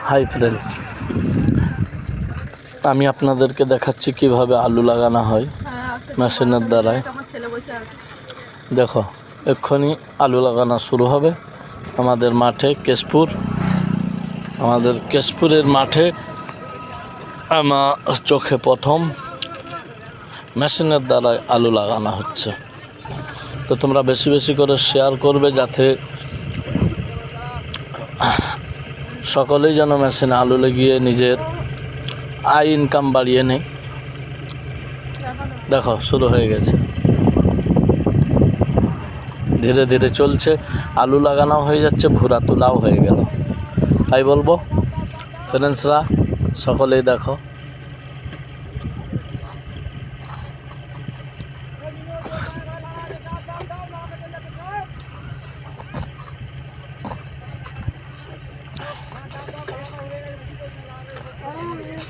Hi friends, আমি আপনাদেরকে দেখাচ্ছি কিভাবে আলু লাগানো হয় মেশিনের দ্বারায়। দেখো, এক্ষুনি আলু লাগানো শুরু হবে আমাদের মাঠে, কেশপুর। আমাদের কেশপুরের মাঠে আমার চোখে প্রথম মেশিনের দ্বারায় আলু লাগানো হচ্ছে। তো তোমরা বেশি বেশি করে শেয়ার করবে, যাতে সকলেই যেন মেশিনে আলু লাগিয়ে নিজের আয় ইনকাম বাড়িয়ে নেয়। দেখো, শুরু হয়ে গেছে, ধীরে ধীরে চলছে। আলু লাগানো হয়ে যাচ্ছে, ভুরা তোলাও হয়ে গেল। তাই বলবো ফ্রেন্ডসরা, সকলেই দেখো।